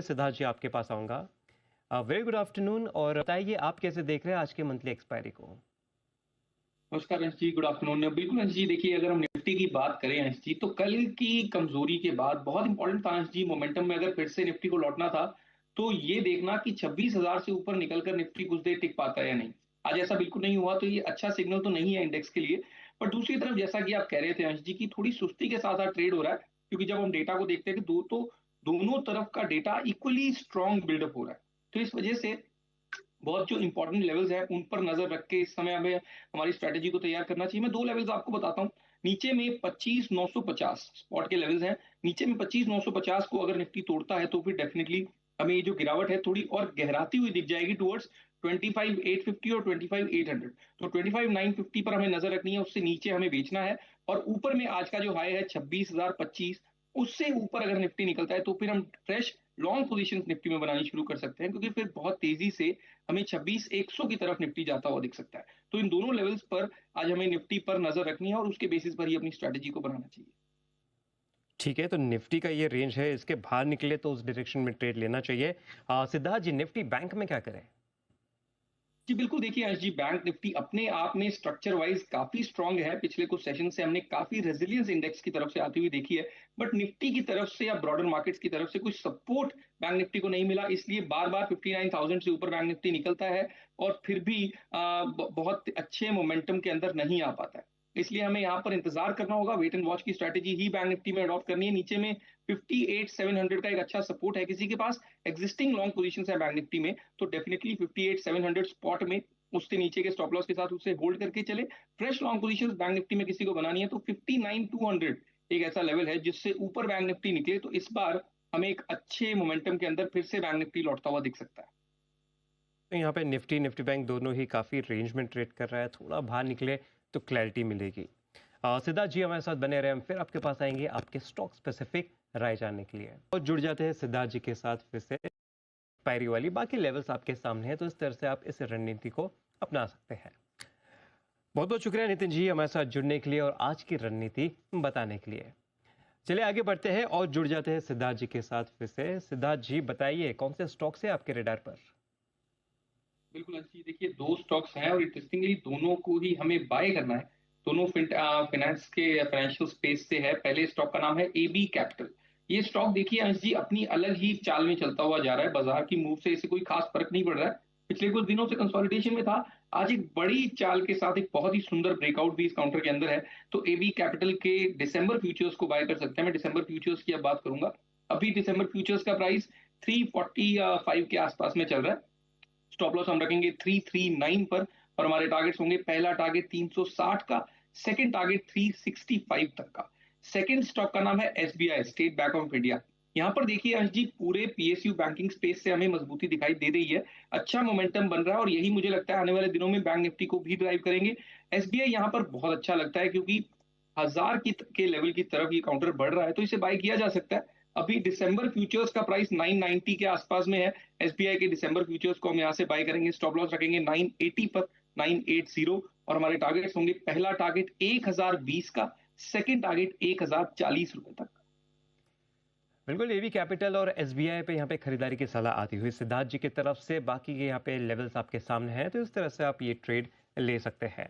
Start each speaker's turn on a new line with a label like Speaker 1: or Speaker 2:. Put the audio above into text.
Speaker 1: सिद्धार्थ जी आपके पास आऊँगा। Very good afternoon और बताइए आप कैसे देख रहे हैं आज की मंथली एक्सपायरी को?
Speaker 2: नमस्कार अंश जी, गुड आफ्टरनून। बिल्कुल अंश जी, देखिए अगर हम निफ्टी की बात करें अंश जी, तो कल की कमजोरी के बाद बहुत इंपॉर्टेंट था अंश जी, मोमेंटम में अगर फिर से निफ्टी को लौटना था, तो ये देखना कि 26,000 से ऊपर निकलकर निफ्टी कुछ देर टिक पाता है या नहीं। आज ऐसा बिल्कुल नहीं हुआ, तो ये अच्छा सिग्नल तो नहीं है इंडेक्स के लिए। पर दूसरी तरफ जैसा कि आप कह रहे थे अंश जी, की थोड़ी सुस्ती के साथ साथ ट्रेड हो रहा है, क्योंकि जब हम डेटा को देखते हैं कि दोनों तरफ का डेटा इक्वली स्ट्रॉन्ग बिल्डअप हो रहा है। तो इस वजह से बहुत जो इंपॉर्टेंट लेवल्स हैं उन पर नजर रख के इस समय हमें हमारी स्ट्रेटेजी को तैयार करना चाहिए। मैं दो लेवल्स आपको बताता हूँ। नीचे में 25,950 स्पॉट के लेवल्स हैं। नीचे में 25,950 को अगर निफ्टी तोड़ता है तो फिर डेफिनेटली हमें ये जो गिरावट है थोड़ी और गहराती हुई दिख जाएगी टुवर्ड्स 25,850 और 25,800। तो 25,950 पर हमें नजर रखनी है, उससे नीचे हमें बेचना है। और ऊपर में आज का जो हाई है 26,025, उससे ऊपर अगर निफ्टी निकलता है तो फिर हम फ्रेश लॉन्ग पोजीशंस निफ्टी में बनानी शुरू कर सकते हैं, क्योंकि फिर बहुत तेजी से हमें 26,100 की तरफ निफ्टी जाता हुआ दिख सकता है। तो इन दोनों लेवल्स पर आज हमें निफ्टी पर नजर रखनी है और उसके बेसिस पर ही अपनी स्ट्रेटेजी को बनाना चाहिए।
Speaker 1: ठीक है, तो निफ्टी का ये रेंज है, इसके बाहर निकले तो उस डायरेक्शन में ट्रेड लेना चाहिए। सिद्धार्थ जी निफ्टी बैंक में क्या करें?
Speaker 2: जी बिल्कुल, देखिए आज जी बैंक निफ्टी अपने आप में स्ट्रक्चर वाइज काफी स्ट्रांग है। पिछले कुछ सेशन से हमने काफी रेजिलियंस इंडेक्स की तरफ से आती हुई देखी है। बट निफ्टी की तरफ से या ब्रॉडर मार्केट्स की तरफ से कुछ सपोर्ट बैंक निफ्टी को नहीं मिला, इसलिए बार बार 59,000 से ऊपर बैंक निफ्टी निकलता है और फिर भी बहुत अच्छे मोमेंटम के अंदर नहीं आ पाता है। इसलिए हमें यहाँ पर इंतजार करना होगा। वेट एंड वॉच की स्ट्रैटेजी ही बैंक निफ्टी में अडॉप्ट करनी है। नीचे में 58,700 का एक अच्छा सपोर्ट है। किसी के पास एग्जिस्टिंग लॉन्ग पोजीशन है बैंक निफ्टी में, तो डेफिनेटली 58,700 स्पॉट में उससे नीचे के स्टॉप लॉस के साथ उसे होल्ड करके चले। Fresh long positions bank Nifty में किसी को बनानी है तो 59,200 एक ऐसा लेवल है जिससे ऊपर बैंक निफ्टी निकले तो इस बार हमें एक अच्छे मोमेंटम के अंदर फिर से बैंक निफ्टी लौटता हुआ दिख सकता है।
Speaker 1: तो यहाँ पे निफ्टी बैंक दोनों ही काफ़ी रेंज में ट्रेड कर रहा है, थोड़ा बाहर निकले तो क्लैरिटी मिलेगी। सिद्धार्थ जी हमारे साथ बने रहे, हम फिर आपके पास आएंगे आपके स्टॉक स्पेसिफिक राय जानने के लिए और जुड़ जाते हैं सिद्धार्थ जी के साथ फिर से। एक्सपायरी वाली बाकी लेवल्स आपके सामने है, तो इस तरह से आप इस रणनीति को अपना सकते हैं। बहुत बहुत शुक्रिया नितिन जी हमारे साथ जुड़ने के लिए और आज की रणनीति बताने के लिए। चलिए आगे बढ़ते हैं और जुड़ जाते हैं सिद्धार्थ जी के साथ फिर से। सिद्धार्थ जी बताइए कौन से स्टॉक्स है आपके रेडार पर?
Speaker 2: बिल्कुल अच्छी, देखिए दो स्टॉक्स हैं और इंटरेस्टिंगली दोनों को ही हमें बाय करना है। दोनों फाइनेंस के फाइनेंशियल स्पेस से है। पहले स्टॉक का नाम है एबी कैपिटल। ये स्टॉक देखिए अंश जी अपनी अलग ही चाल में चलता हुआ जा रहा है। बाजार की मूव से इसे कोई खास फर्क नहीं पड़ रहा है। पिछले कुछ दिनों से कंसोलिडेशन में था। आज एक बड़ी चाल के साथ एक बहुत ही सुंदर ब्रेकआउट भी इस काउंटर के अंदर है। तो एबी कैपिटल के दिसंबर फ्यूचर्स को बाय कर सकते हैं। मैं दिसंबर फ्यूचर्स की अब बात करूंगा। अभी दिसंबर फ्यूचर्स का प्राइस 345 के आसपास में चल रहा है। स्टॉप लॉस हम रखेंगे 339 पर और हमारे टारगेट्स होंगे पहला टारगेट 360 का, सेकंड टारगेट 365 तक का। सेकंड स्टॉक का नाम है SBI, state bank of India. यहाँ पर देखिए अंश जी पूरे पीएसयू बैंकिंग स्पेस से हमें मजबूती दिखाई दे रही है। अच्छा मोमेंटम बन रहा है और यही मुझे लगता है आने वाले दिनों में बैंक निफ्टी को भी ड्राइव करेंगे। एसबीआई यहाँ पर बहुत अच्छा लगता है क्योंकि हजार के लेवल की तरफ ये काउंटर बढ़ रहा है, तो इसे बाय किया जा सकता है। अभी दिसंबर फ्यूचर्स का प्राइस 990 के आसपास में है। एसबीआई के दिसंबर फ्यूचर्स को हम यहाँ से बाय करेंगे। स्टॉप लॉस रखेंगे 980 पर, 980। और हमारे टारगेट्स होंगे पहला टारगेट 1020 का, सेकंड टारगेट 1040 रुपए तक।
Speaker 1: बिल्कुल एवी कैपिटल और एसबीआई पे यहाँ पे खरीदारी की सलाह आती हुई सिद्धार्थ जी की तरफ से। बाकी के यहाँ पे लेवल्स आपके सामने हैं, तो इस तरह से आप ये ट्रेड ले सकते हैं।